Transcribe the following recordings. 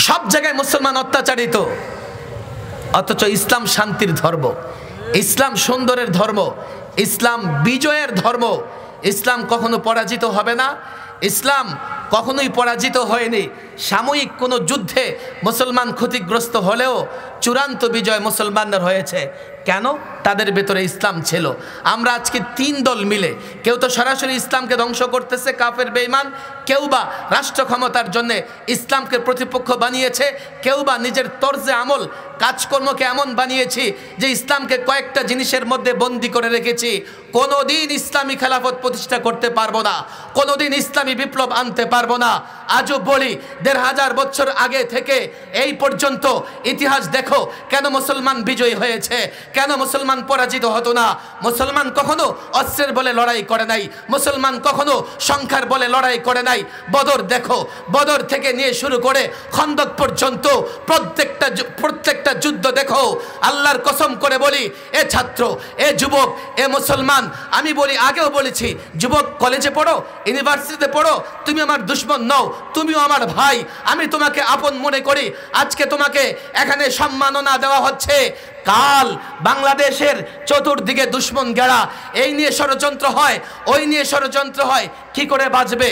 সব জায়গায় মুসলমান অত্যাচারিত, অথচ ইসলাম শান্তির ধর্ম, ইসলাম সুন্দরের ধর্ম, ইসলাম বিজয়ের ধর্ম। ইসলাম কখনো পরাজিত হবে না, ইসলাম কখনোই পরাজিত হয়নি। সাময়িক কোনো যুদ্ধে মুসলমান ক্ষতিগ্রস্ত হলেও চূড়ান্ত বিজয় মুসলমানদের হয়েছে। কেন? তাদের ভেতরে ইসলাম ছিল। আমরা আজকে তিন দল মিলে, কেউ তো সরাসরি ইসলামকে ধ্বংস করতেছে, কাফের বেঈমান, কেউ বা রাষ্ট্র ক্ষমতার জন্য ইসলামকে প্রতিপক্ষ বানিয়েছে, কেউ বা নিজের তর্জে আমল কাজকর্মকে এমন বানিয়েছি যে ইসলামকে কয়েকটা জিনিসের মধ্যে বন্দি করে রেখেছি। কোনোদিন ইসলামী খেলাফত প্রতিষ্ঠা করতে পারবো না, কোনোদিন ইসলামী বিপ্লব আনতে পারবো না। আজও বলি, ১৫০০ বছর আগে থেকে এই পর্যন্ত ইতিহাস দেখো, কেন মুসলমান বিজয়ী হয়েছে, কেন মুসলমান পরাজিত হতো না। মুসলমান কখনো অস্ত্রের বলে লড়াই করে নাই, মুসলমান কখনো সংখ্যার বলে লড়াই করে নাই। বদর দেখো, বদর থেকে নিয়ে শুরু করে খন্দক পর্যন্ত প্রত্যেকটা যুদ্ধ দেখো। আল্লাহর কসম করে বলি, এ ছাত্র, এ যুবক, এ মুসলমান, আমি বলি, আগেও বলেছি, যুবক কলেজে পড়ো, ইউনিভার্সিটিতে পড়ো, তুমি আমার দুশ্মন নও, তুমিও আমার ভাই, আমি তোমাকে আপন মনে করি। আজকে তোমাকে এখানে সম্মাননা দেওয়া হচ্ছে, কাল বাংলাদেশের চতুর্দিকে দুশ্মন গেড়া, এই নিয়ে ষড়যন্ত্র হয়, ওই নিয়ে ষড়যন্ত্র হয়, কি করে বাঁচবে?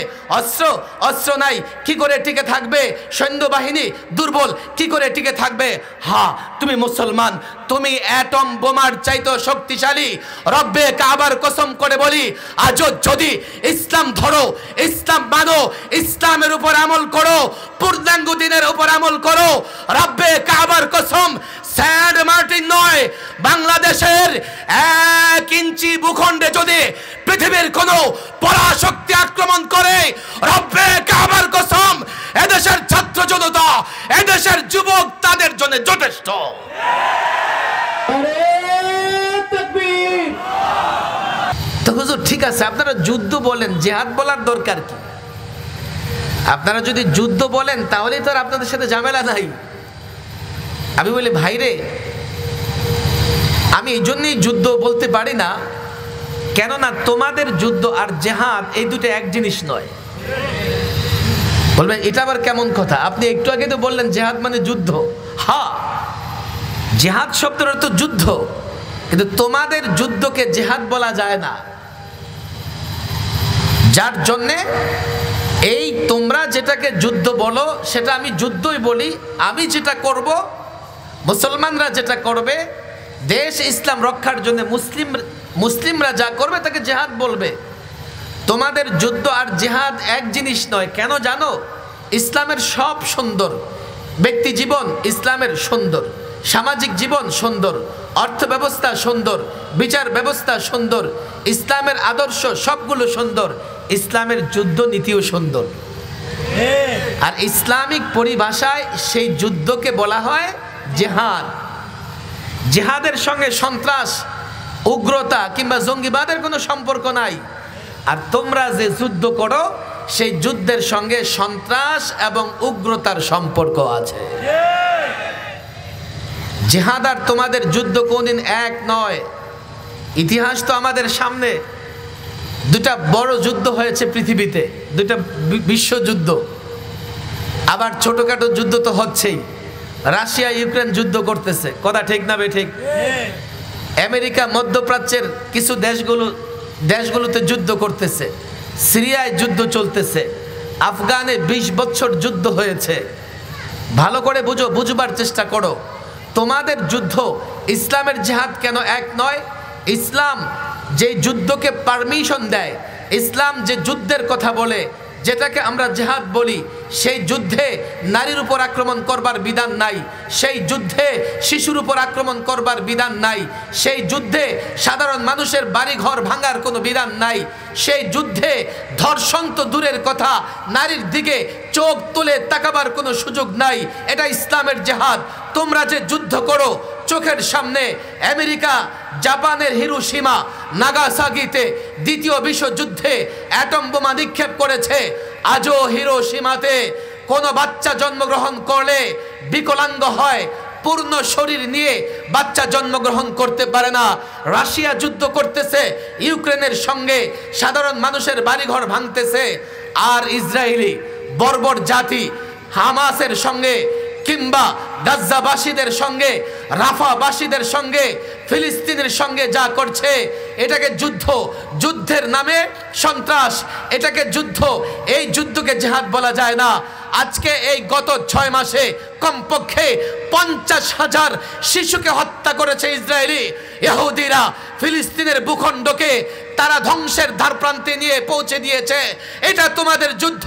অস্ত্র নাই, কি করে টিকে থাকবে? সৈন্যবাহিনী দুর্বল, কি করে টিকে থাকবে? হ্যাঁ, তুমি মুসলমান, তুমি অ্যাটম বোমার চাইতেও শক্তিশালী। রব্বে কাবার কসম করে বলি, আজও যদি ইসলাম ধরো, ইসলাম মানো, ইসলামের উপর আমল করো, পূর্ণাঙ্গ দিনের উপর আমল করো, রব্বে কাবার কসম, সেন্ট মার্টিন নয়, বাংলাদেশের 1 ইঞ্চি ভূখণ্ডে যদি পৃথিবীর কোন পরাশক্তি আক্রমণ করে, রব্বে কাবার কসম, এদেশের ছাত্র জনতা, এদেশের যুবক তাদের জন্য যথেষ্ট। তো হুজুর ঠিক আছে, আপনারা যুদ্ধ বলেন, জিহাদ বলার দরকার কি? আপনারা যদি যুদ্ধ বলেন তাহলে তো আর আপনাদের সাথে ঝামেলা নাই। আমি বলি, ভাইরে, আমি এই জন্যই যুদ্ধ বলতে পারি না, কেননা তোমাদের যুদ্ধ আর জেহাদ এই দুটো এক জিনিস নয়। বলবেন এটা আবার কেমন কথা? আপনি একটু আগে তো বললেন জেহাদ মানে যুদ্ধ। হ্যাঁ, জেহাদ শব্দের অর্থ যুদ্ধ, কিন্তু তোমাদের যুদ্ধকে জেহাদ বলা যায় না। যার জন্যে এই তোমরা যেটাকে যুদ্ধ বলো সেটা আমি যুদ্ধই বলি। আমি যেটা করব, মুসলমানরা যেটা করবে, দেশ ইসলাম রক্ষার জন্য মুসলিমরা যা করবে তাকে জেহাদ বলবে। তোমাদের যুদ্ধ আর জেহাদ এক জিনিস নয়। কেন জানো? ইসলামের সব সুন্দর, ব্যক্তি জীবন ইসলামের সুন্দর, সামাজিক জীবন সুন্দর, অর্থ ব্যবস্থা সুন্দর, বিচার ব্যবস্থা সুন্দর, ইসলামের আদর্শ সবগুলো সুন্দর, ইসলামের যুদ্ধ নীতিও সুন্দর। আর ইসলামিক পরিভাষায় সেই যুদ্ধকে বলা হয় জেহাদ। জেহাদের সঙ্গে সন্ত্রাস, উগ্রতা কিংবা জঙ্গিবাদের কোনো সম্পর্ক নাই। আর তোমরা যে যুদ্ধ করো সেই যুদ্ধের সঙ্গে সন্ত্রাস এবং উগ্রতার সম্পর্ক আছে। জেহাদ আর তোমাদের যুদ্ধ কোনদিন এক নয়। ইতিহাস তো আমাদের সামনে, দুটা বড় যুদ্ধ হয়েছে পৃথিবীতে, দুটা বিশ্বযুদ্ধ, আবার ছোটখাটো যুদ্ধ তো হচ্ছেই। রাশিয়া ইউক্রেন যুদ্ধ করতেছে, কথা ঠিক না বেঠিক? আমেরিকা মধ্যপ্রাচ্যের কিছু দেশগুলোতে যুদ্ধ করতেছে, সিরিয়ায় যুদ্ধ চলতেছে, আফগানে 20 বছর যুদ্ধ হয়েছে। ভালো করে বুঝবার চেষ্টা করো। তোমাদের যুদ্ধ ইসলামের জেহাদ কেন এক নয়? ইসলাম যে যুদ্ধকে পারমিশন দেয়, ইসলাম যে যুদ্ধের কথা বলে, যেটাকে আমরা জেহাদ বলি, সেই যুদ্ধে নারীর উপর আক্রমণ করবার বিধান নাই, সেই যুদ্ধে শিশুর উপর আক্রমণ করবার বিধান নাই, সেই যুদ্ধে সাধারণ মানুষের বাড়িঘর ভাঙার কোনো বিধান নাই, সেই যুদ্ধে ধর্ষণ তো দূরের কথা, নারীর দিকে চোখ তুলে তাকাবার কোনো সুযোগ নাই। এটা ইসলামের জেহাদ। তোমরা যে যুদ্ধ করো, চোখের সামনে আমেরিকা জাপানের হিরোশিমা নাগাসাকিতে দ্বিতীয় বিশ্বযুদ্ধে অ্যাটম বোমা নিক্ষেপ করেছে। আজও হিরোশিমাতে কোনো বাচ্চা জন্মগ্রহণ করলে বিকলাঙ্গ হয়, পূর্ণ শরীর নিয়ে বাচ্চা জন্মগ্রহণ করতে পারে না। রাশিয়া যুদ্ধ করতেছে ইউক্রেনের সঙ্গে, সাধারণ মানুষের বাড়িঘর ভাঙতেছে। আর ইসরায়েলি বর্বর জাতি হামাসের সঙ্গে কিংবা গাজ্জাবাসীদের সঙ্গে, রাফাবাসীদের সঙ্গে, ফিলিস্তিনের সঙ্গে যা করছে, এটাকে যুদ্ধ, যুদ্ধের নামে সন্ত্রাস, এটাকে যুদ্ধ। এই যুদ্ধকে জিহাদ বলা যায় না। আজকে এই গত 6 মাসে কমপক্ষে 50,000 শিশুকে হত্যা করেছে ইসরায়েলি। ইহুদিরা ফিলিস্তিনের ভূখণ্ডকে তারা ধ্বংসের ধারপ্রান্তে নিয়ে পৌঁছে দিয়েছে। এটা তোমাদের যুদ্ধ।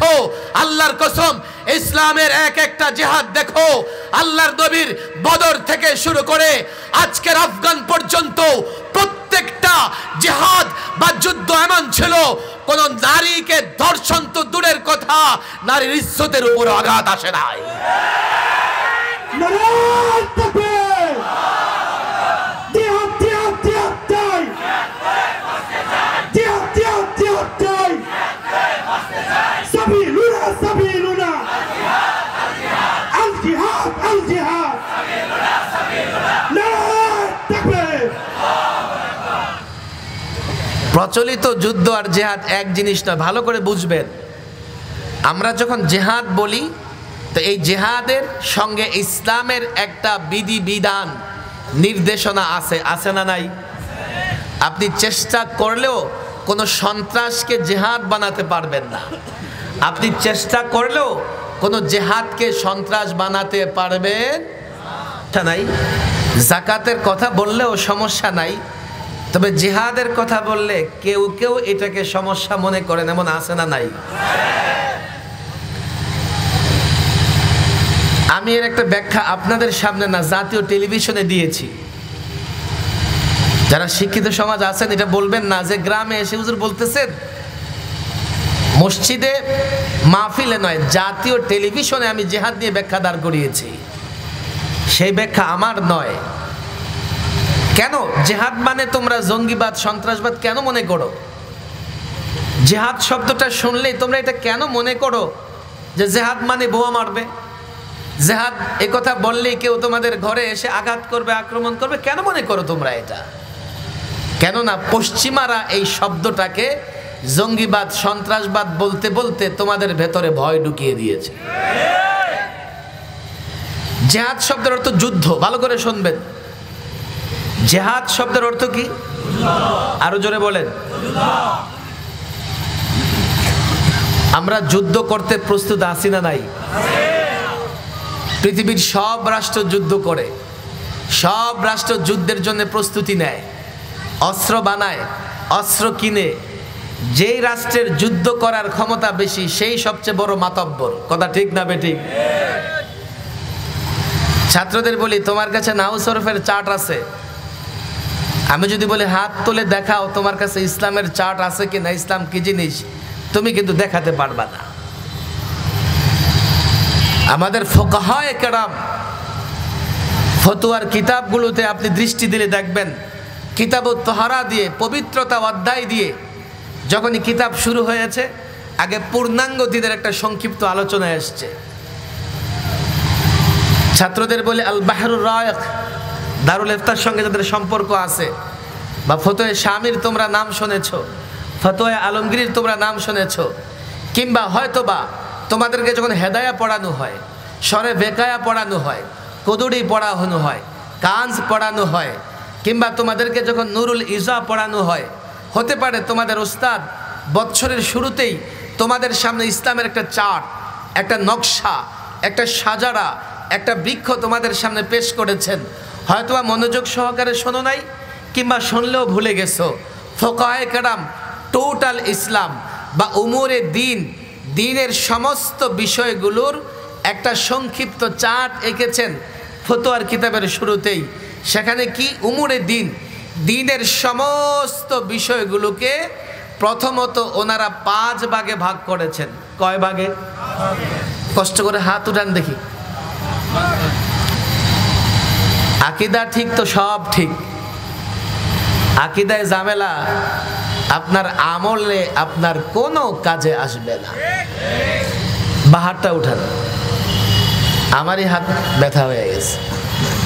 আল্লাহর কসম, ইসলামের এক একটা জিহাদ দেখো, আল্লাহর নবীর বদর থেকে শুরু করে আজকের আফগান পর্যন্ত প্রত্যেকটা জিহাদ বা যুদ্ধ এমন ছিল, কোন নারীকে ধর্ষণ তো দূরের কথা, নারীর ইজ্জতের উপর আঘাত আসে নাই। প্রচলিত যুদ্ধ আর জিহাদ এক জিনিস নয়, ভালো করে বুঝবেন। আমরা যখন জিহাদ বলি, তো এই জিহাদের সঙ্গে ইসলামের একটা বিধি বিধান নির্দেশনা আছে, আছে না নাই? আপনি চেষ্টা করলেও কোনো সন্ত্রাসকে জিহাদ বানাতে পারবেন না। আপনি চেষ্টা করলেও কোনো জিহাদকে সন্ত্রাস বানাতে পারবেন নাই। যাকাতের কথা বললেও সমস্যা নাই, তবে জিহাদের কথা বললে কেউ কেউ এটাকে সমস্যা মনে করেন, এমন আছে না নাই? আমি এর একটা ব্যাখ্যা আপনাদের সামনে না, জাতীয় টেলিভিশনে দিয়েছি। যারা শিক্ষিত সমাজ আছেন এটা বলবেন না যে গ্রামে এসে হুজুর বলতেছেন। মসজিদে মাহফিলে নয়, জাতীয় টেলিভিশনে আমি জিহাদ নিয়ে ব্যাখ্যা দাঁড় করিয়েছি। সেই ব্যাখ্যা আমার নয়। কেন জিহাদ মানে তোমরা জঙ্গিবাদ, সন্ত্রাসবাদ কেন মনে করো? জিহাদ শব্দটা শুনলেই তোমরা এটা কেন মনে করো যে জিহাদ মানে বোমা মারবে? জিহাদ এ কথা বললেই কেউ তোমাদের ঘরে এসে আঘাত করবে, আক্রমণ করবে, কেন মনে করো তোমরা এটা? কেননা পশ্চিমারা এই শব্দটাকে জঙ্গিবাদ, সন্ত্রাসবাদ বলতে বলতে তোমাদের ভেতরে ভয় ঢুকিয়ে দিয়েছে। জিহাদ শব্দের অর্থ যুদ্ধ। ভালো করে শুনবেন, জিহাদ শব্দের অর্থ কি? আরো জোরে বলেন। আমরা যুদ্ধ করতে প্রস্তুত আছি না নাই? পৃথিবীর সব রাষ্ট্র যুদ্ধ করে, সব রাষ্ট্র যুদ্ধের জন্য প্রস্তুতি নেয়, অস্ত্র বানায়, অস্ত্র কিনে। যেই রাষ্ট্রের যুদ্ধ করার ক্ষমতা বেশি সেই সবচেয়ে বড় মাতব্বর। কথা ঠিক না বেঠিক? ছাত্রদের বলি, তোমার কাছে নাহু সরফের চার্ট আছে? আমি যদি বলি হাত তুলে দেখাও তোমার কাছে ইসলামের চার্ট আছে কিনা, ইসলাম কি জিনিস, তুমি কিন্তু দেখাতে পারবা না। আমাদের ফুকাহায়ে কেরাম ফতোয়ার কিতাবগুলোতে আপনি দৃষ্টি দিলে দেখবেন, কিতাবুত তাহারা দিয়ে, পবিত্রতা অধ্যায় দিয়ে যখনই কিতাব শুরু হয়েছে, আগে পূর্ণাঙ্গ দিনের একটা সংক্ষিপ্ত আলোচনা এসছে। ছাত্রদের বলে আল বাহরুর রায়ক, দারুল ইফতার সঙ্গে যাদের সম্পর্ক আছে, বা ফতোয়া শামির তোমরা নাম শুনেছ, ফতোয়া আলমগীর তোমরা নাম শুনেছ, কিংবা হয়তোবা তোমাদেরকে যখন হেদায়া পড়ানো হয়, সরে বেকায়া পড়ানো হয়, কদুরি পড়ানো হয়, কাঞ্জ পড়ানো হয়, কিংবা তোমাদেরকে যখন নুরুল ইজা পড়ানো হয়, হতে পারে তোমাদের উস্তাদ বৎসরের শুরুতেই তোমাদের সামনে ইসলামের একটা চার্ট, একটা নকশা, একটা সাজারা, একটা বৃক্ষ তোমাদের সামনে পেশ করেছেন। হয়তোবা মনোযোগ সহকারে শোনো নাই, কিংবা শুনলেও ভুলে গেছো। ফুকাহায়ে কেরাম টোটাল ইসলাম বা উমুরে দিন, দিনের সমস্ত বিষয়গুলোর একটা সংক্ষিপ্ত চার্ট এঁকেছেন ফতোয়ার কিতাবের শুরুতেই। সেখানে কি উমুরে দিন, দিনের সমস্ত বিষয়গুলোকে প্রথমত ওনারা 5 ভাগে ভাগ করেছেন। কয় ভাগে? কষ্ট করে হাত উঠান দেখি। আকীদা ঠিক তো সব ঠিক, আকীদায় ঝামেলা আপনার আমলে আপনার কোনো কাজে আসবে না। বাহারটা উঠান, আমারই হাত ব্যথা হয়ে গেছে।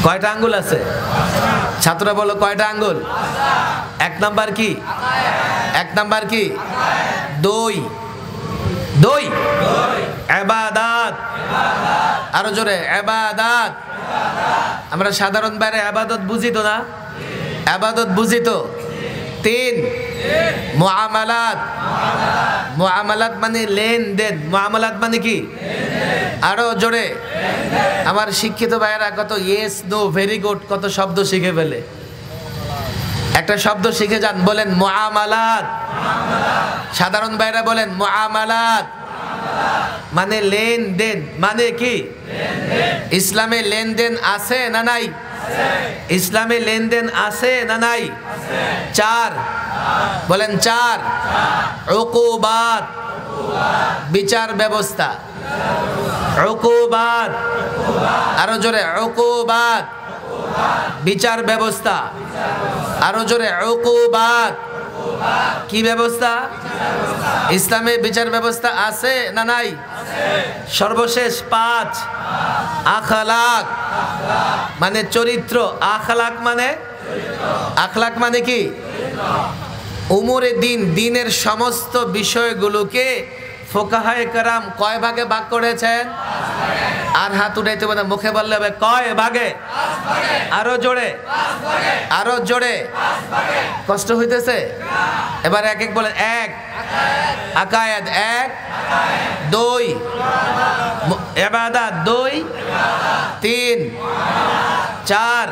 কয়টা আঙ্গুল আছে? ছাত্ররা বলো কয়টা আঙ্গুল? 1 নাম্বার কি? 1 নাম্বার কি? 2 ইবাদত। আরো জোরে ইবাদত। আমরা সাধারণ বাইরে ইবাদত বুঝি তো না? ইবাদত বুঝি তো? 3 মুআমালাত। মুআমালাত মানে লেনদেন। মুআমালাত মানে কি? আরো জোরে। আমার শিক্ষিত ভাইয়েরা কত ইয়েস নো ভেরি গুড কত শব্দ শিখে ফেলে। একটা শব্দ শিখে যান, বলেন মুআমালাত। সাধারণ ভাইয়েরা বলেন মুআমালাত মানে লেনদেন। মানে কি? ইসলামে লেনদেন আছে না নাই? ইসলামে লেনদেন আছে না নাই? 4 বলেন 4 উকুবাত, বিচার ব্যবস্থা। উকুবাত, আরো জোরে উকুবাত, বিচার ব্যবস্থা। আরো জোরে উকুবাত, কি ব্যবস্থা? ইসলামে বিচার ব্যবস্থা আছে না নাই? সর্বশেষ 5 আখলাক মানে চরিত্র। আখলাক মানে? আখলাক মানে কি? উমুরে দিন, দিনের সমস্ত বিষয়গুলোকে ফুকাহায়ে কেরাম কয় ভাগে ভাগ করেছেন? আর হাত উঠাইতে বলে, মুখে বললে হবে কয় ভাগে? আরো জোরে, আরো জোরে। কষ্ট হইতেছে? এবার এক এক বলেন। 1 আকায়েদ, 1 2 ইবাদত, 2 3 4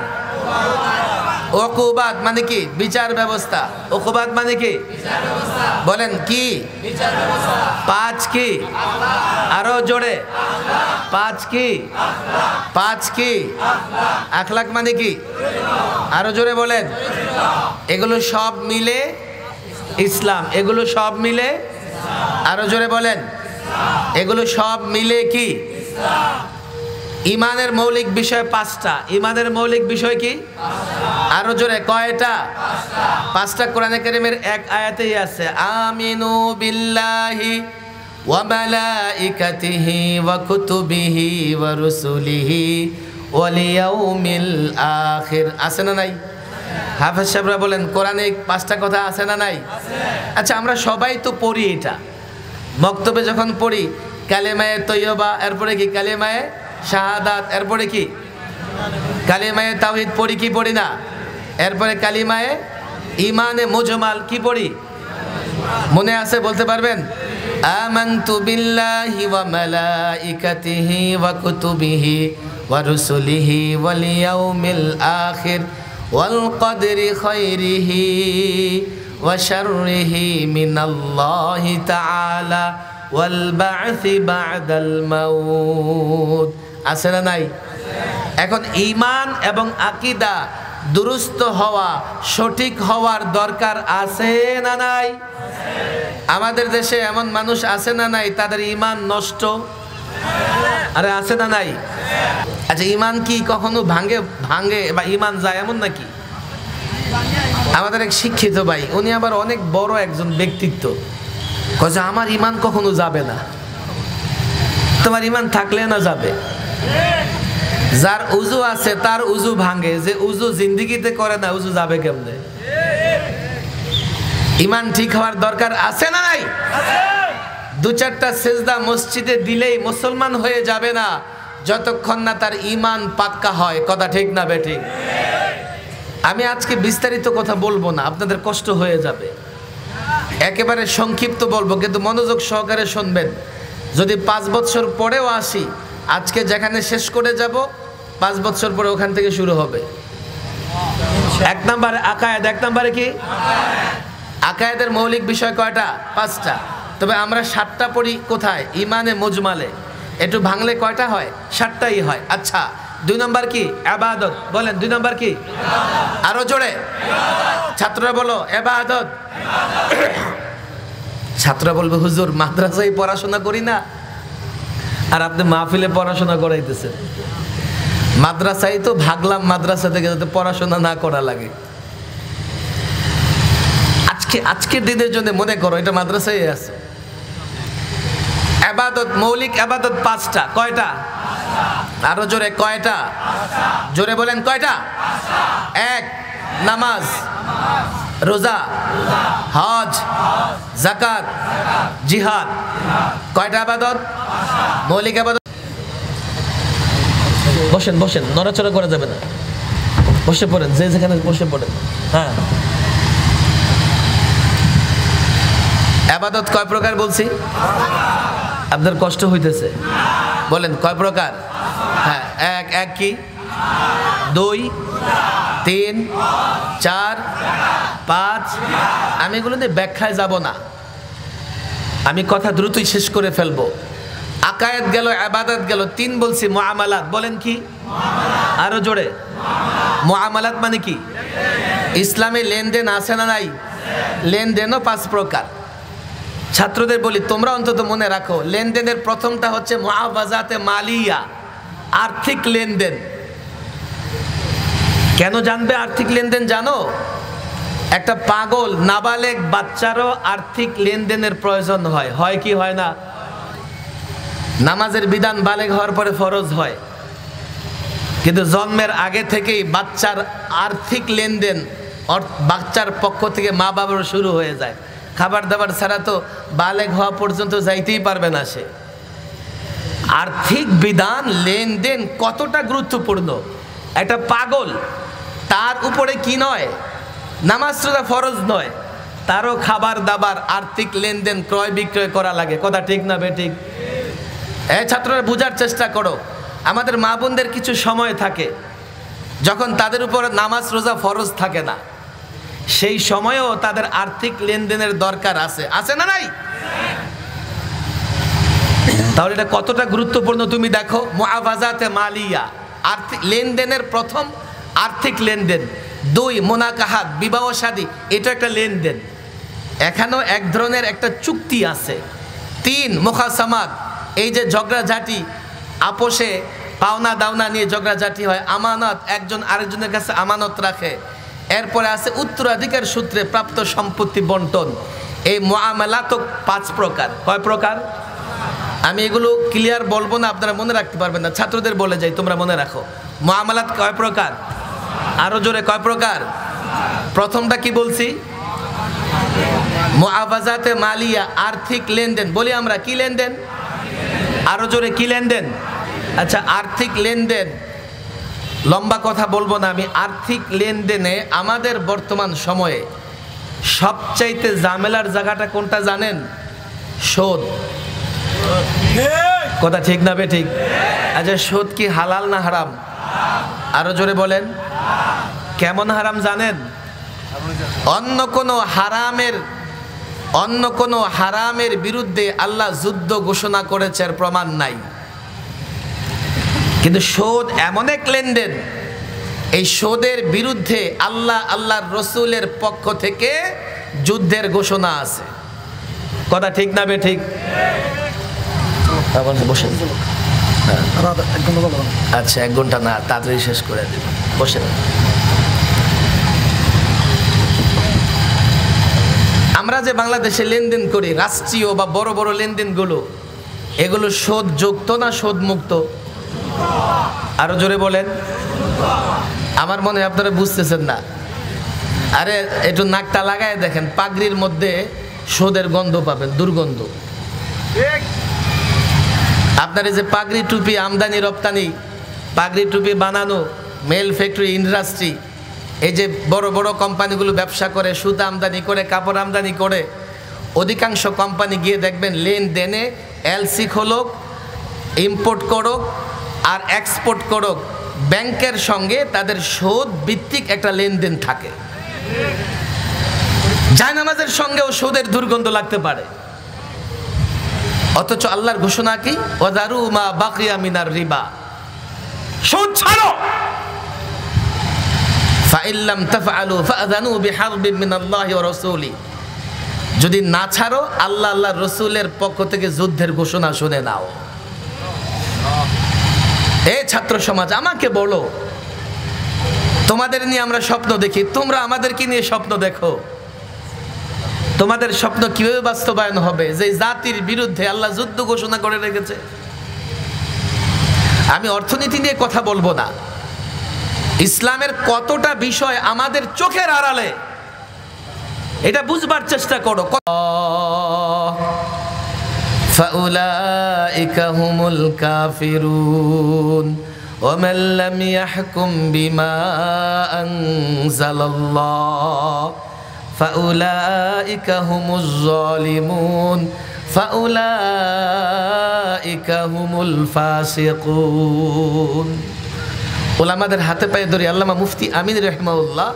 উকুবাত মানে কি? বিচার ব্যবস্থা। উকুবাত মানে কি? বলেন কি? 5 কি? আরো জোরে। 5 কি? 5 কি? আখলাক মানে কি? আরো জোরে বলেন। এগুলো সব মিলে ইসলাম। এগুলো সব মিলে, আরো জোরে বলেন, এগুলো সব মিলে কি? ইমানের মৌলিক বিষয় 5টা। ইমানের মৌলিক বিষয় কি? আরো জোরে কয়টা? 5টা। কোরআনে কারীমের এক আয়াতেই আছে, আমিনু বিল্লাহি ওয়া মালাইকাতিহি ওয়া কুতুবিহি ওয়া রুসুলিহি ওয়াল ইয়াউমিল আখির। আছে না নাই? হাফেজ সাহেবরা বলেন কোরআনে 5টা কথা আছে না নাই? আচ্ছা, আমরা সবাই তো পড়ি এটা। বক্তব্যে যখন পড়ি কালেমায়ে তৈয়বা, এরপরে কি কালেমায়ে শাহাদাত, এরপরে কি কালিমায়ে তাওহীদ পড়ি কি পড়ি না? এরপরে কালিমায়ে ইমানে মুজমাল কি পড়ি? মনে আছে বলতে পারবেন? আমানতু বিল্লাহি ওয়া মালাইকাতিহি ওয়া কুতুবিহি ওয়া রুসুলিহি ওয়াল ইয়াউমিল আখির ওয়াল কদরি খাইরিহি ওয়া শাররিহি মিনাল্লাহি তাআলা ওয়াল বা'সি বা'দাল মাউত। আছে না নাই? এখন ঈমান এবং আকীদা দুরুস্ত হওয়া, সঠিক হওয়ার দরকার আছে না নাই? আমাদের দেশে এমন মানুষ আছে না নাই তাদের ঈমান নষ্ট? আরে আছে না নাই? আচ্ছা, ঈমান কি কখনো ভাঙে বা ঈমান যায় এমন নাকি? আমাদের এক শিক্ষিত ভাই, উনি আবার অনেক বড় একজন ব্যক্তিত্ব, কয় আমার ঈমান কখনো যাবে না। তোমার ঈমান থাকলে না যাবে? যার উজু আছে তার উজু ভাঙে, যে উজু জিন্দেগিতে করে না উজু যাবে কেমনে? ঈমান ঠিক হওয়ার দরকার আছে না নাই? 2-4টা সেজদা মসজিদে দিলেই মুসলমান হয়ে যাবে না যতক্ষণ না তার ঈমান পাক্কা হয়। কথা ঠিক না বেঠিক? আমি আজকে বিস্তারিত কথা বলবো না, আপনাদের কষ্ট হয়ে যাবে। একেবারে সংক্ষিপ্ত বলবো, কিন্তু মনোযোগ সহকারে শুনবেন। যদি 5 বছর পরেও আসি, আজকে যেখানে শেষ করে যাব 5 বছর পরে ওখান থেকে শুরু হবে। 1 নম্বরে আকায়েদ। 1 নম্বরে কি? আকায়েদের মৌলিক বিষয় কয়টা? 5টা। তবে আমরা 7টা পড়ি কোথায়? ইমানে মুজমালে। একটু ভাঙলে কয়টা হয়? 7টাই হয়। আচ্ছা, 2 নম্বর কি? ইবাদত। বলেন 2 নম্বর কি? আরো জোরে ছাত্ররা বলো, ইবাদত। ছাত্ররা বলবে হুজুর মাদ্রাসায় পড়াশোনা করি না, আর আপনি মাহফিলে পড়াশোনা করাইতেছেন। মাদ্রাসায় তো ভাগলাম মাদ্রাসা থেকে, যাতে পড়াশোনা না করা লাগে। আজকের দিনের জন্য মনে করো এটা মাদ্রাসায় আছে। ইবাদত, মৌলিক ইবাদত 5টা। কয়টা? আরো জোরে কয়টা? জোরে বলেন কয়টা? 1 নামাজ, রোজা, হজ, যাকাত, জিহাদ। কয়টা ইবাদত? মৌলিক ইবাদত। বসেন বসেন, নড়াচড়া করা যাবে না, বসে পড়েন, যে যেখানে বসে পড়েন। হ্যাঁ, ইবাদত কয় প্রকার বলছি? আপনার কষ্ট হইতেছে? বলেন কয় প্রকার? হ্যাঁ, এক এক কি? 2 3 4 5। আমি এগুলো নিয়ে ব্যাখ্যায় যাব না, আমি কথা দ্রুতই শেষ করে ফেলবো। আকায়েত গেল, ইবাদত গেল, 3 বলছি। মুআমালাত বলেন কি? আরো জোরে। মুআমালাত মানে কি? ইসলামে লেনদেন আছে না নাই? লেনদেনও 5 প্রকার। ছাত্রদের বলি, তোমরা অন্তত মনে রাখো, লেনদেনের প্রথমটা হচ্ছে মুআওয়াজাতে মালিয়া, আর্থিক লেনদেন। কেন জানবে আর্থিক লেনদেন? জানো, একটা পাগল নাবালেগ বাচ্চারও আর্থিক লেনদেনের প্রয়োজন হয়। হয় কি হয় না? নামাজের বিধান বালেগ হওয়ার পরে ফরজ হয়, কিন্তু জন্মের আগে থেকেই বাচ্চার আর্থিক লেনদেন বাচ্চার পক্ষ থেকে মা বাবার শুরু হয়ে যায়। খাবার দাবার ছাড়া তো বালেগ হওয়া পর্যন্ত যাইতেই পারবে না সে। আর্থিক বিধান, লেনদেন কতটা গুরুত্বপূর্ণ। একটা পাগল, তার উপরে কি নয়, নামাজ রোজা ফরজ নয়, তারও খাবার দাবার, আর্থিক লেনদেন, ক্রয় বিক্রয় করা লাগে। কথা ঠিক না বেঠিক? এই ছাত্ররা বোঝার চেষ্টা করো, আমাদের মা বোনদের কিছু সময় থাকে যখন তাদের উপর নামাজ রোজা ফরজ থাকে না, সেই সময়েও তাদের আর্থিক লেনদেনের দরকার আছে। আছে না নাই? তাহলে এটা কতটা গুরুত্বপূর্ণ তুমি দেখো। মুআওয়াজাতে মালিয়া, আর্থিক লেনদেনের প্রথম আর্থিক লেনদেন। 2 মুনাকাহাত, বিবাহ শাদী, এটা একটা লেনদেন, এখানেও এক ধরনের একটা চুক্তি আছে। 3 মুখাসামাত, এই যে ঝগড়াঝাটি, আপোষে পাওনা দাওনা নিয়ে ঝগড়াঝাটি হয়। আমানত, একজন আরেকজনের কাছে আমানত রাখে। এরপরে আছে উত্তরাধিকার সূত্রে প্রাপ্ত সম্পত্তি বন্টন। এই মুআমালাত 5 প্রকার। কয় প্রকার? আমি এগুলো ক্লিয়ার বলবো না, আপনারা মনে রাখতে পারবেন না। ছাত্রদের বলে যাই, তোমরা মনে রাখো। মুআমালাত কয় প্রকার? আরো জোরে, কয় প্রকার? প্রথমটা কি বলছি? মুআওয়াজাতে মালিয়া, আর্থিক লেনদেন। বলি আমরা কি লেনদেন? আরো জোরে, কি লেনদেন? আচ্ছা, আর্থিক লেনদেন, লম্বা কথা বলবো না আমি। আর্থিক লেনদেনে আমাদের বর্তমান সময়ে সবচাইতে ঝামেলার জায়গাটা কোনটা জানেন? সুদ। কথা ঠিক না বেঠিক? আচ্ছা, সুদ কি হালাল না হারাম? আরো জোরে বলেন। কেমন হারাম জানেন? অন্য কোনো হারামের বিরুদ্ধে আল্লাহ যুদ্ধ ঘোষণা করেছে, প্রমাণ নাই। কিন্তু সুদ এমন এক লেনদেন, এই সুদের বিরুদ্ধে আল্লাহর রসুলের পক্ষ থেকে যুদ্ধের ঘোষণা আছে। কথা ঠিক না বেঠিক? বসেন। আচ্ছা, 1 ঘন্টা না, তাড়াতাড়ি শেষ করে দেব। বসেন। আমরা যে বাংলাদেশে লেনদেন করি, রাষ্ট্রীয় বা বড় বড় লেনদেনগুলো, এগুলো সুদ যুক্ত না সুদ মুক্ত? আরো জোরে বলেন। আমার মনে হয় আপনারা বুঝতেছেন না। আরে একটু নাকটা লাগায় দেখেন, পাগড়ির মধ্যে সুদের গন্ধ পাবেন, দুর্গন্ধ। আপনার এই যে পাগড়ি টুপি আমদানি রপ্তানি, পাগড়ি টুপি বানানো, মেল ফ্যাক্টরি, ইন্ডাস্ট্রি, এই যে বড় বড় কোম্পানিগুলো ব্যবসা করে, সুতা আমদানি করে, কাপড় আমদানি করে, অধিকাংশ কোম্পানি গিয়ে দেখবেন লেনদেনে এলসি খোলক, ইম্পোর্ট করুক আর এক্সপোর্ট করুক, ব্যাংকের সঙ্গে তাদের সুদ ভিত্তিক একটা লেনদেন থাকে। জায়নামাজের সঙ্গেও সুদের দুর্গন্ধ লাগতে পারে, অথচ আল্লাহর ঘোষণা কি? ওয়াদারু মা বাকিয়া মিনার রিবা, সুদ ছাড়ো। ফাইল্লাম তাফআলু ফাআযানু বিহারবিন মিনাল্লাহি ওয়া রাসূলি, যদি না ছাড়ো আল্লাহর রাসূলের পক্ষ থেকে যুদ্ধের ঘোষণা শুনে নাও। এই ছাত্র সমাজ, আমাকে বলো, তোমাদের নিয়ে আমরা স্বপ্ন দেখি, তোমরা আমাদেরকে নিয়ে স্বপ্ন দেখো। তোমাদের স্বপ্ন কিভাবে বাস্তবায়ন হবে যে জাতির বিরুদ্ধে আল্লাহ যুদ্ধ ঘোষণা করে রেখেছে? আমি অর্থনীতি নিয়ে কথা বলবো না, ইসলামের কতটা বিষয় আমাদের চোখের আড়ালে, এটা বুঝবার চেষ্টা করো। ফাউলাইকা হুমুল কাফিরুন ومن لم يحكم بما أنزل الله فأولئك هم الظالمون فأولئك هم الفاسقون ওলামাদের হাতে পায়ে ধরে আল্লামা মুফতি আমিন রাহিমাহুল্লাহ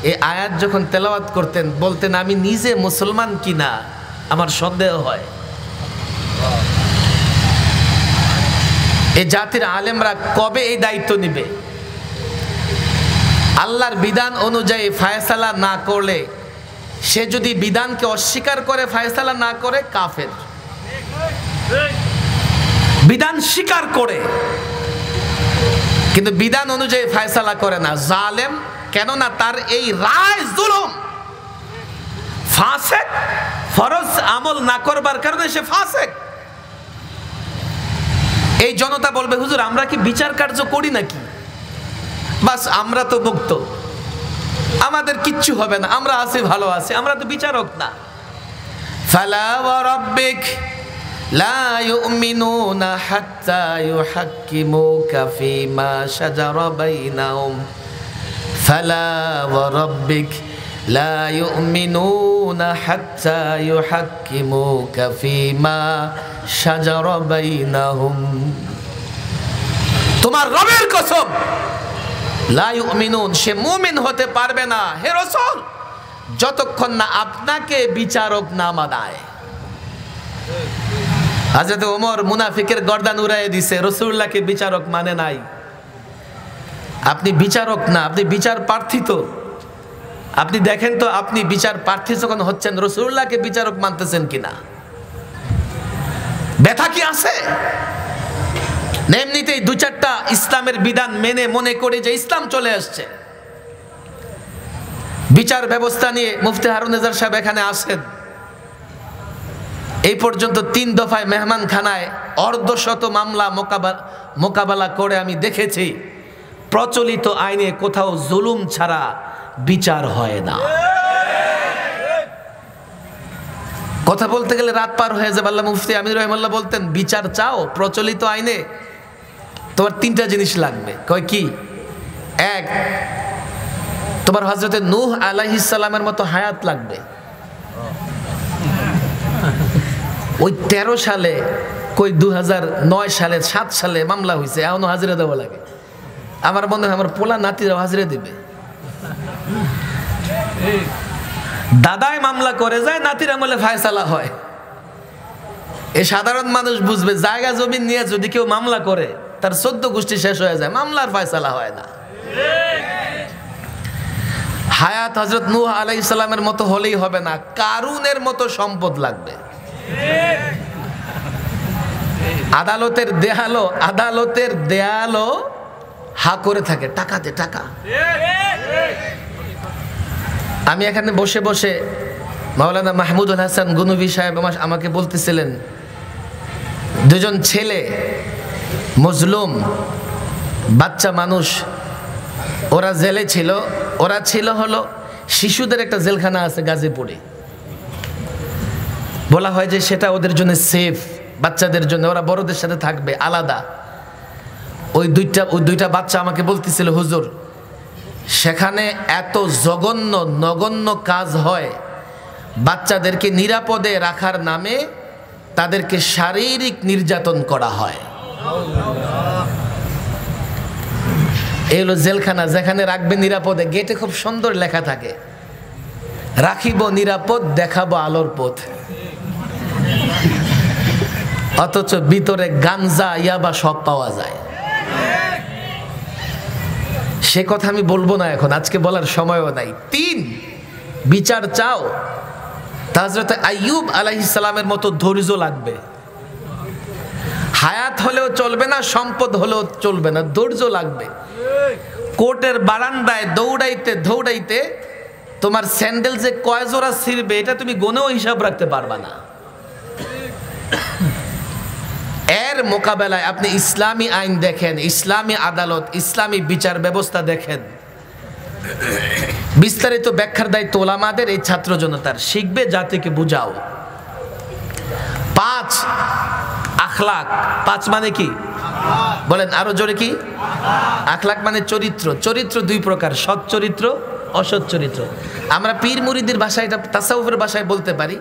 এই আয়াত যখন তেলাওয়াত করতেন বলতেন আমি নিজে মুসলমান কিনা আমার সন্দেহ হয়। এই জাতির আলেমরা কবে এই দায়িত্ব নিবে? আল্লাহর বিধান অনুযায়ী ফায়সালা না করলে, সে যদি বিধানকে অস্বীকার করে ফায়সালা না করে কাফের। বিধান স্বীকার করে কিন্তু বিধান অনুযায়ী ফায়সালা করে না, জালেম। কেননা তার এই রায় জুলুম, ফাসেক, ফরজ আমল না করবার কারণে সে ফাসেক। এই জনতা বলবে হুজুর আমরা কি বিচার কার্য করি নাকি? বাস আমরা তো মুক্ত, আমাদের কিচ্ছু হবে না, আমরা আছি ভালো আছি, আমরা তো বিচারক না। ফালা ওয়া রাব্বিক লা ইউমিনুনা হাত্তা ইউহাক্কিমুকা ফীমা শাজারা বাইনাহুম ফালা ওয়া রাব্বিক লা ইউমিনুনা হাত্তা ইউহাক্কিমুকা ফীমা শাজারা বাইনাহুম। তোমার রবের কসম, লা ইউমিনুন, সে মুমিন হতে পারবে না হে রাসূল যতক্ষণ না আপনাকে বিচারক না মানায়। হযরত ওমর মুনাফিকের গর্দান উড়াইয়ে দিছে, রাসূলুল্লাহকে বিচারক মানে নাই। আপনি বিচারক না, আপনি বিচার প্রার্থী। তো আপনি দেখেন তো আপনি বিচার প্রার্থী যখন হচ্ছেন রাসূলুল্লাহকে বিচারক মানতেছেন কিনা, ব্যথা কি আছে? এমনিতেই দু চারটা ইসলামের বিধান মেনে মনে করে যে ইসলাম চলে আসছে। বিচার ব্যবস্থা নিয়ে মুফতি হারুন নেজার সাহেব এখানে আসেন, এই পর্যন্ত 3 দফায় মেহমানখানায় অর্ধশত মামলা মোকাবেলা করে আমি দেখেছি প্রচলিত আইনে কোথাও জুলুম ছাড়া বিচার হয় না। কথা বলতে গেলে রাত পার হয়ে যাবে। আল্লাহ মুফতি আমির রহিমাল্লাহ বলতেন বিচার চাও প্রচলিত আইনে, তোমার 3টা জিনিস লাগবে। কয় কি? এক, তোমার হযরতে নূহ আলাইহিস সালামের মতো হায়াত লাগবে। ওই 13 সালে, কই 2009 সালে 7 সালে মামলা হয়েছে, এখনো হাজিরা দেওয়া লাগে। আমার মনে হয় আমার পোলা নাতিরা হাজিরা দিবে। দাদাই মামলা করে যায়, নাতির আমলে ফায়সালা হয়। এই সাধারণ মানুষ বুঝবে জায়গা জমি নিয়ে যদি কেউ মামলা করে তার 14 গোষ্ঠী শেষ হয়ে যায়, মামলার ফায়সালা হয় না। হায়াত হযরত নূহ আলাইহিস সালামের মতো হলেই হবে না, কারুনের মতো সম্পদ লাগবে। আদালতের দেয়ালও হা করে থাকে, টাকা দে টাকা। আমি এখানে বসে বসে মাওলানা মাহমুদুল হাসান গনবী সাহেব আমাকে বলতেছিলেন 2জন ছেলে মজলুম বাচ্চা মানুষ, ওরা জেলে ছিল। ওরা ছিল হলো শিশুদের একটা জেলখানা আছে গাজীপুরে, বলা হয় যে সেটা ওদের জন্য সেফ, বাচ্চাদের জন্য, ওরা বড়দের সাথে থাকবে আলাদা। ওই দুইটা বাচ্চা আমাকে বলতেছিল হুজুর সেখানে এত জঘন্য নগণ্য কাজ হয়, বাচ্চাদেরকে নিরাপদে রাখার নামে তাদেরকে শারীরিক নির্যাতন করা হয়। এই হলো জেলখানা, যেখানে রাখবে নিরাপদে। গেটে খুব সুন্দর লেখা থাকে, রাখিব নিরাপদ, দেখাবো আলোর পথ। অথচ ভিতরে গাঞ্জা ইয়াবা সব পাওয়া যায়। সে কথা আমি বলবো না এখন, আজকে বলার সময়ও নাই। 3, বিচার চাও তা হযরত আইয়ুব আলাইহিস সালামের মতো ধৈর্য লাগবে। হায়াত হলেও চলবে না, সম্পদ হলেও চলবে না, ধৈর্য লাগবে। কোর্টের বারান্দায় দৌড়াইতে দৌড়াইতে তোমার স্যান্ডেল যে কয় জোড়া ছিঁড়বে এটা তুমি গুনেও হিসাব রাখতে পারবা না। এর মোকাবেলায় আপনি ইসলামী আইন দেখেন, ইসলামী আদালত, ইসলামী বিচার ব্যবস্থা দেখেন। বিস্তারিত ব্যাখ্যার দায়িত্ব ওলামাদের, এই ছাত্র জনতার। শিখবে, জাতিকে বুঝাও। 5, আখলাক। 5 মানে কি? বলেন আরো জোরে কি? আখলাক মানে চরিত্র। চরিত্র দুই প্রকার, সৎ চরিত্র, অসৎ চরিত্র। আমরা পীর মুরিদের ভাষায়, এটা তাসাউফের ভাষায় বলতে পারি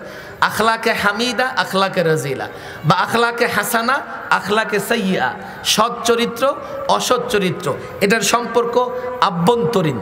আখলাকে হামিদা, আখলাকে রাজিলা, বা আখলাকে হাসানা, আখলাকে সাইয়্যা। সৎ চরিত্র, অসৎ চরিত্র, এটার সম্পর্ক আভ্যন্তরীণ,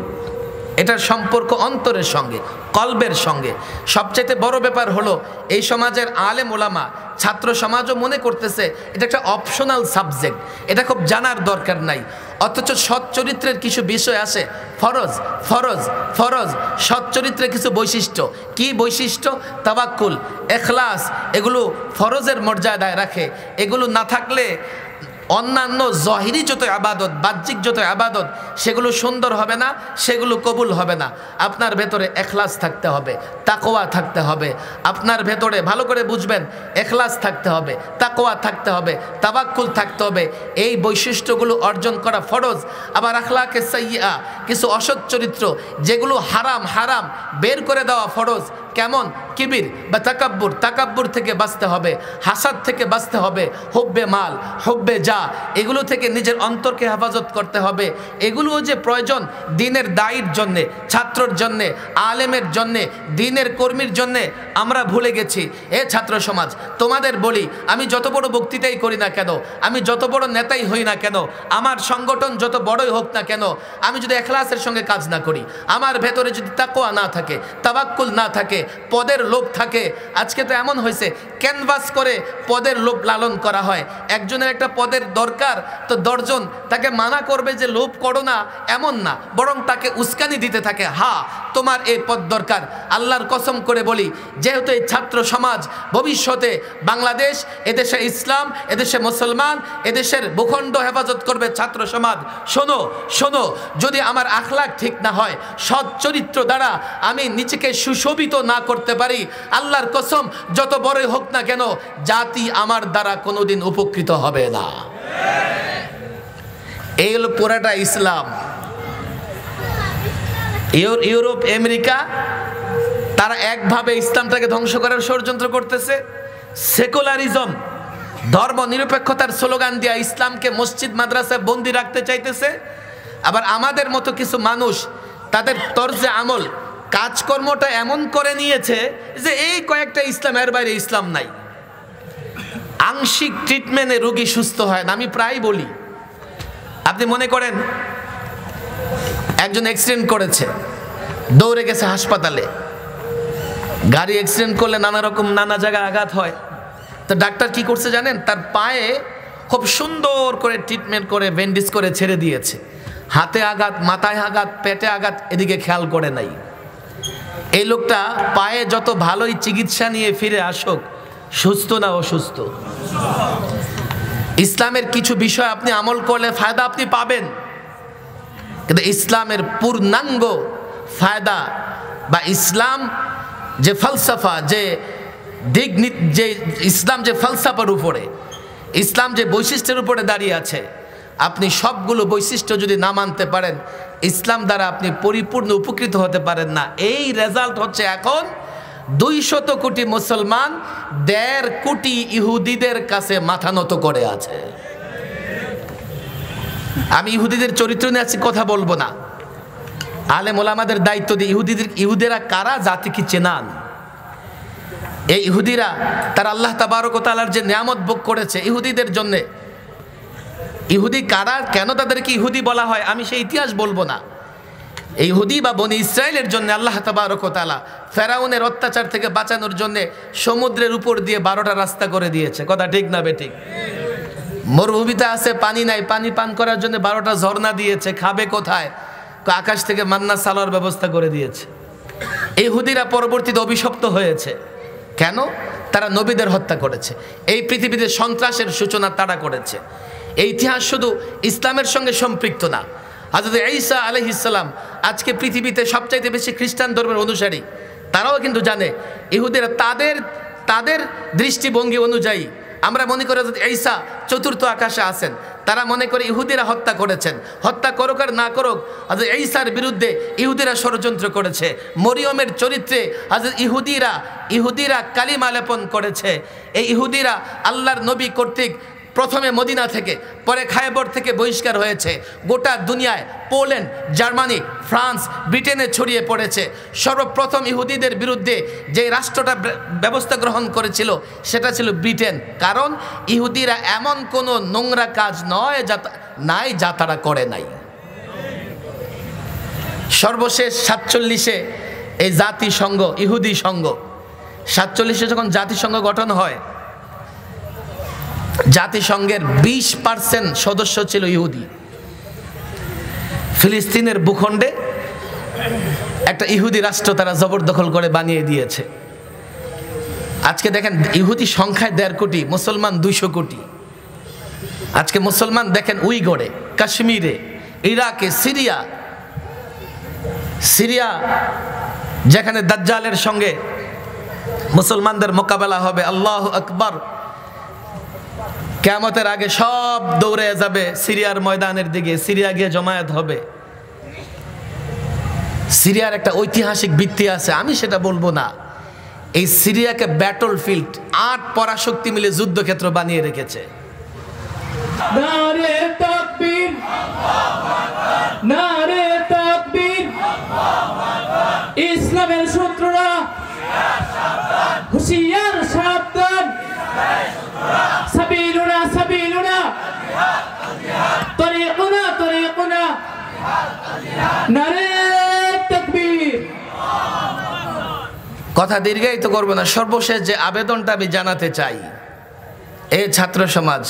এটার সম্পর্ক অন্তরের সঙ্গে, কলবের সঙ্গে। সবচেয়ে বড় ব্যাপার হলো এই সমাজের আলেম ওলামা, ছাত্র সমাজও মনে করতেছে এটা একটা অপশনাল সাবজেক্ট, এটা খুব জানার দরকার নাই। অথচ সৎ চরিত্রের কিছু বিষয় আছে, ফরজ ফরজ ফরজ। সৎ চরিত্রের কিছু বৈশিষ্ট্য, কি বৈশিষ্ট্য? তাওয়াক্কুল, ইখলাস, এগুলো ফরজের মর্যাদায় রাখে। এগুলো না থাকলে অন্যান্য জহিরি যত আবাদত, বাহ্যিক যত আবাদত, সেগুলো সুন্দর হবে না, সেগুলো কবুল হবে না। আপনার ভেতরে ইখলাস থাকতে হবে, তাকওয়া থাকতে হবে। আপনার ভেতরে ভালো করে বুঝবেন, ইখলাস থাকতে হবে, তাকওয়া থাকতে হবে, তাওয়াক্কুল থাকতে হবে। এই বৈশিষ্ট্যগুলো অর্জন করা ফরজ। আবার আখলাকে সাইয়্যা, কিছু অসৎ চরিত্র যেগুলো হারাম, হারাম বের করে দেওয়া ফরজ। কেমন? কিবির বা তাকাব্বুর, তাকাব্বুর থেকে বাঁচতে হবে, হাসাদ থেকে বাঁচতে হবে, হুব্বে মাল, হুব্বে যা, এগুলো থেকে নিজের অন্তরকে হেফাজত করতে হবে। এগুলোও যে প্রয়োজন দ্বীনের দায়ীর জন্যে, ছাত্রর জন্যে, আলেমের জন্যে, দ্বীনের কর্মীর জন্যে, আমরা ভুলে গেছি। এ ছাত্র সমাজ, তোমাদের বলি, আমি যত বড় বক্তৃতাই করি না কেন, আমি যত বড় নেতাই হই না কেন, আমার সংগঠন যত বড়ই হোক না কেন, আমি যদি ইখলাসের সঙ্গে কাজ না করি, আমার ভেতরে যদি তাকওয়া না থাকে, তাওয়াক্কুল না থাকে, পদের লোভ থাকে। আজকে তো এমন হয়েছে, ক্যানভাস করে পদের লোভ লালন করা হয়। একজনের একটা পদের দরকার, তো 10 জন তাকে মানা করবে যে লোভ করো না, এমন না, বরং তাকে উস্কানি দিতে থাকে, হ্যাঁ তোমার এই পদ দরকার। আল্লাহর কসম করে বলি, যেহেতু এই ছাত্র সমাজ ভবিষ্যতে বাংলাদেশ, এদেশে ইসলাম, এদেশে মুসলমান, এদেশের ভূখণ্ড হেফাজত করবে ছাত্র সমাজ। শোনো শোনো, যদি আমার আখলাক ঠিক না হয়, সৎ চরিত্র দ্বারা আমি নিজেকে সুশোভিত না করতে পারি, আল্লাহর কসম যত বড়ই হোক না কেন, জাতি আমার দ্বারা কোনোদিন উপকৃত হবে না। এই হলো পুরাটা ইসলাম। ইউরোপ, আমেরিকা, তারা একভাবে ইসলামটাকে ধ্বংস করার ষড়যন্ত্র করতেছে। সেকুলারিজম, ধর্ম নিরপেক্ষতার স্লোগান দিয়া ইসলামকে মসজিদ মাদ্রাসায় বন্দি রাখতে চাইতেছে। আবার আমাদের মতো কিছু মানুষ তাদের তরজে আমল, কাজকর্মটা এমন করে নিয়েছে যে এই কয়েকটা ইসলাম, এর বাইরে ইসলাম নাই। আংশিক ট্রিটমেন্টে রোগী সুস্থ হয় না। আমি প্রায় বলি, আপনি মনে করেন একজন অ্যাক্সিডেন্ট করেছে, দৌড়ে গেছে হাসপাতালে। গাড়ি অ্যাক্সিডেন্ট করলে নানা রকম নানা জায়গায় আঘাত হয়। তো ডাক্তার কি করছে জানেন? তার পায়ে খুব সুন্দর করে ট্রিটমেন্ট করে ব্যান্ডেজ করে ছেড়ে দিয়েছে। হাতে আঘাত, মাথায় আঘাত, পেটে আঘাত, এদিকে খেয়াল করে নাই। এই লোকটা পায়ে যত ভালোই চিকিৎসা নিয়ে ফিরে আসুক, সুস্থ না অসুস্থ? ইসলামের কিছু বিষয় আপনি আমল করলে ফায়দা আপনি পাবেন, কিন্তু ইসলামের পূর্ণাঙ্গ ফায়দা বা ইসলাম যে ফলসফা, যে দিক, যে ইসলাম যে ফলসফার উপরে, ইসলাম যে বৈশিষ্ট্যের উপরে দাঁড়িয়ে আছে, আপনি সবগুলো বৈশিষ্ট্য যদি না মানতে পারেন, ইসলাম দ্বারা আপনি পরিপূর্ণ উপকৃত হতে পারেন না। এই রেজাল্ট হচ্ছে এখন 200 কোটি মুসলমান 1.5 কোটি ইহুদিদের কাছে মাথা নত করে আছে। আমি ইহুদিদের চরিত্র নিয়ে আজকে কথা বলবো না, আলেম ওলামাদের দায়িত্ব দিয়ে ইহুদিরা কারা, জাতি কি চেনান? এই ইহুদিরা তার আল্লাহ তাবারক ওয়া তাআলার যে নিয়ামত ভোগ করেছে ইহুদিদের জন্যে। ইহুদি কারা, কেন তাদেরকে ইহুদি বলা হয়, আমি সেই ইতিহাস বলবো না। এই ইহুদি বা বনি ইসরায়েলের জন্য আল্লাহ তাবারক ওয়া তাআলা ফেরাউনের অত্যাচার থেকে বাঁচানোর জন্য সমুদ্রের উপর দিয়ে 12টা রাস্তা করে দিয়েছে। কথা ঠিক না বেঠিক? মরুভূমিতে আছে, পানি নাই, পানি পান করার জন্য 12টা ঝর্ণা দিয়েছে। খাবে কোথায়? আকাশ থেকে মান্না সালোয়ার ব্যবস্থা করে দিয়েছে। ইহুদিরা পরবর্তীতে অভিশপ্ত হয়েছে। কেন? তারা নবীদের হত্যা করেছে। এই পৃথিবীতে সন্ত্রাসের সূচনা তারা করেছে। এই ইতিহাস শুধু ইসলামের সঙ্গে সম্পৃক্ত না। হযরত ঈসা আলাইহিস সালাম আজকে পৃথিবীতে সবচাইতে বেশি খ্রিস্টান ধর্মের অনুসারী, তারাও কিন্তু জানে ইহুদিরা তাদের দৃষ্টিভঙ্গি অনুযায়ী আমরা মনে করি হযরত ঈসা চতুর্থ আকাশে আছেন, তারা মনে করে ইহুদিরা হত্যা করেছেন। হত্যা করুক আর না করুক, হযরত ঈসার বিরুদ্ধে ইহুদিরা ষড়যন্ত্র করেছে। মরিয়মের চরিত্রে হযরত ইহুদিরা কালিমা লেপন করেছে। এই ইহুদিরা আল্লাহর নবী কর্তৃক প্রথমে মদিনা থেকে, পরে খায়বর থেকে বহিষ্কার হয়েছে, গোটা দুনিয়ায় পোল্যান্ড, জার্মানি, ফ্রান্স, ব্রিটেনে ছড়িয়ে পড়েছে। সর্বপ্রথম ইহুদিদের বিরুদ্ধে যে রাষ্ট্রটা ব্যবস্থা গ্রহণ করেছিল সেটা ছিল ব্রিটেন। কারণ ইহুদিরা এমন কোনো নোংরা কাজ নাই যা তারা করে নাই। সর্বশেষ 47-এ এই জাতিসংঘ, ইহুদি সংঘ, 47-এ যখন জাতিসংঘ গঠন হয়, জাতিসংঘের 20% সদস্য ছিল ইহুদি। ফিলিস্তিনের ভূখণ্ডে একটা ইহুদি রাষ্ট্র তারা জবরদখল করে বানিয়ে দিয়েছে। আজকে দেখেন ইহুদি সংখ্যায় 1.5 কোটি, মুসলমান 200 কোটি। আজকে মুসলমান দেখেন উইগরে, কাশ্মীরে, ইরাকে, সিরিয়া যেখানে দাজ্জালের সঙ্গে মুসলমানদের মোকাবেলা হবে, আল্লাহু আকবার, কিয়ামতের আগে সব দৌড়ে যাবে সিরিয়ার ময়দানের দিকে, সিরিয়া গিয়ে জমায়েত হবে। সিরিয়ার একটা ঐতিহাসিক ভিত্তি আছে, আমি সেটা বলবো না। এই সিরিয়াকে ব্যাটল ফিল্ড, 8 পরাশক্তি মিলে যুদ্ধক্ষেত্র বানিয়ে রেখেছে। নারে তাকবীর, নারে তাকবীর, ইসলামের শত্রুরা হুঁশিয়ার সাবধান, সাবিলুনা সাবিলুনা, তরিকুনা তরিকুনা, নারে তাকবীর। কথা দীর্ঘায়িত করবো না। সর্বশেষ যে আবেদনটা আমি জানাতে চাই, এই ছাত্র সমাজ,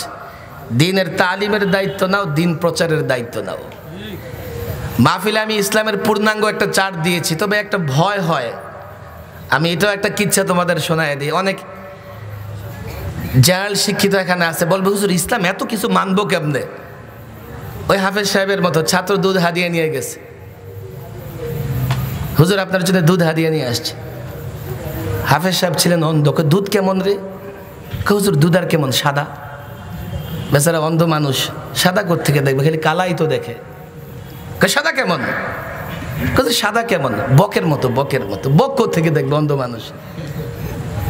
দিনের তালিমের দায়িত্ব নাও, দিন প্রচারের দায়িত্ব নাও। মাহফিলে আমি ইসলামের পূর্ণাঙ্গ একটা চার্ট দিয়েছি, তবে একটা ভয় হয়, আমি এটাও একটা কিচ্ছা তোমাদের শোনায় দিই। অনেক জেনারেল শিক্ষিত এখানে আছে, বলবে হুজুর ইসলাম এত কিছু মানবো কেমনে? ওই হাফেজ সাহেবের মতো ছাত্র দুধ হাদিয়ে নিয়ে গেছে, হুজুর আপনার জন্য দুধ হাদিয়ে নিয়ে আসছে। হাফেজ সাহেব ছিলেন অন্ধ, দুধ কেমন রে? হুজুর দুধ আর কেমন? সাদা। বেচারা অন্ধ মানুষ, সাদা কোত্থেকে দেখবে, খালি কালাই তো দেখে। সাদা কেমন? সাদা কেমন? বকের মতো, বকের মতো। বক কোত্থেকে দেখবে অন্ধ মানুষ?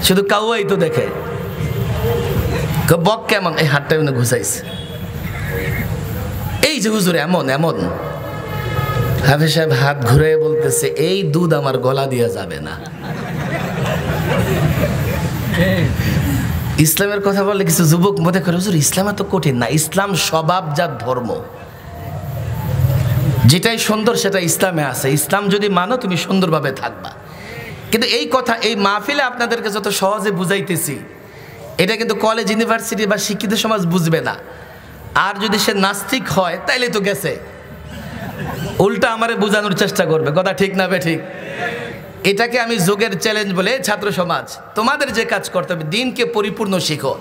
শুধু কাউয়াই তো দেখে। বক কেমন? এই হাতটা এমন ঘুষাইছে, এই যে হুজুর এমন এমন। হাফেজ সাহেব হাত ঘুরে বলতেছে, এই দুধ আমার গলা দিয়ে যাবে না। ইসলামের কথা বললে কিছু যুবক মনে করে হুজুর ইসলাম এত কঠিন না। ইসলাম স্বভাবজাত ধর্ম, যেটাই সুন্দর সেটা ইসলামে আছে। ইসলাম যদি মানো তুমি সুন্দরভাবে থাকবা। কিন্তু এই কথা এই মাহফিলে আপনাদেরকে যত সহজে বুঝাইতেছি, এটা কিন্তু কলেজ, ইউনিভার্সিটি বা শিক্ষিত সমাজ বুঝবে না। আর যদি সে নাস্তিক হয় তাইলে তো গেছে, উল্টা আমারে বোঝানোর চেষ্টা করবে। কথা ঠিক না বে ঠিক? এটাকে আমি যুগের চ্যালেঞ্জ বলে, ছাত্র সমাজ তোমাদের যে কাজ করতে হবে, দিনকে পরিপূর্ণ শিখো।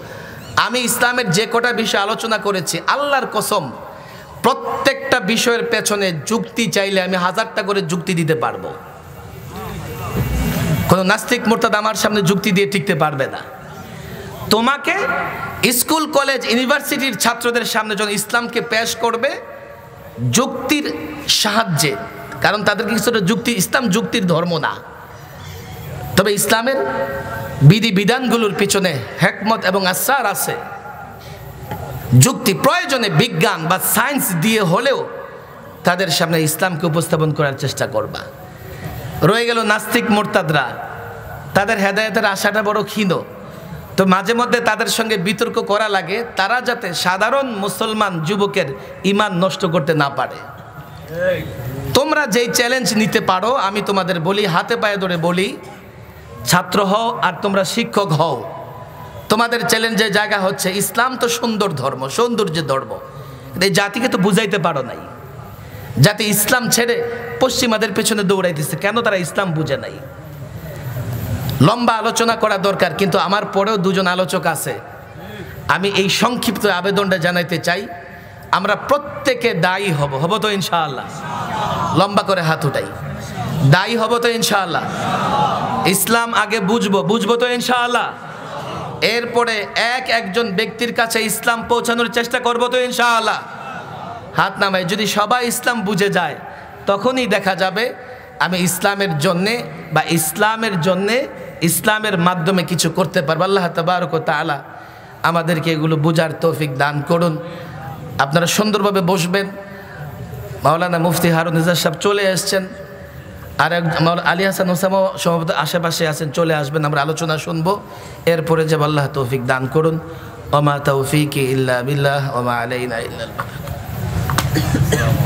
আমি ইসলামের যে কটা বিষয় আলোচনা করেছি, আল্লাহর কসম প্রত্যেকটা বিষয়ের পেছনে যুক্তি চাইলে আমি 1000টা করে যুক্তি দিতে পারবো। কোনো নাস্তিক মুরতাদ আমার সামনে যুক্তি দিয়ে টিকতে পারবে না। তোমাকে স্কুল, কলেজ, ইউনিভার্সিটির ছাত্রদের সামনে যখন ইসলামকে পেশ করবে যুক্তির সাহায্যে, কারণ তাদেরকে কিছুটা যুক্তি, ইসলাম যুক্তির ধর্ম না, তবে ইসলামের বিধিবিধানগুলোর পিছনে হিকমত এবং আসরার আছে। যুক্তি প্রয়োজনে বিজ্ঞান বা সায়েন্স দিয়ে হলেও তাদের সামনে ইসলামকে উপস্থাপন করার চেষ্টা করবা। রয়ে গেল নাস্তিক মুরতাদরা, তাদের হেদায়েতের আশাটা বড় ক্ষীণ। তো মাঝে মধ্যে তাদের সঙ্গে বিতর্ক করা লাগে, তারা যাতে সাধারণ মুসলমান যুবকের ঈমান নষ্ট করতে না পারে। তোমরা যেই চ্যালেঞ্জ নিতে পারো, আমি তোমাদের বলি, হাতে পায়ে ধরে বলি, ছাত্র হও আর তোমরা শিক্ষক হও, তোমাদের চ্যালেঞ্জের জায়গা হচ্ছে ইসলাম তো সুন্দর ধর্ম, সৌন্দর্যের ধর্ম। এই জাতিকে তো বুঝাইতে পারো নাই। জাতি ইসলাম ছেড়ে পশ্চিমাদের পেছনে দৌড়াইতেছে, কেন? তারা ইসলাম বুঝে নাই। লম্বা আলোচনা করা দরকার, কিন্তু আমার পরেও দুজন আলোচক আছে। আমি এই সংক্ষিপ্ত আবেদনটা জানাইতে চাই, আমরা প্রত্যেকে দায়ী হব তো ইনশাআল্লাহ? লম্বা করে হাত উঠাই। দায়ী হব তো ইনশাআল্লাহ? ইসলাম আগে বুঝবো তো ইনশাআল্লাহ? এরপরে একজন ব্যক্তির কাছে ইসলাম পৌঁছানোর চেষ্টা করব তো ইনশাআল্লাহ? হাত নামাই। যদি সবাই ইসলাম বুঝে যায়, তখনই দেখা যাবে আমি ইসলামের জন্যে বা ইসলামের মাধ্যমে কিছু করতে পারবো। আল্লাহ তাবারক ওয়া তাআলা আমাদেরকে এগুলো বোঝার তৌফিক দান করুন। আপনারা সুন্দরভাবে বসবেন। মাওলানা মুফতি হারুন নিজার সাহেব চলে এসছেন, আর এক আলী হাসান ওসামা সম্ভবত আশেপাশে আছেন, চলে আসবেন, আমরা আলোচনা শুনবো। এরপরে যে আল্লাহ তৌফিক দান করুন। ওমা তৌফিকি ইল্লা বিল্লাহ ওমা আলাইনা ইল্লাল বালাগ।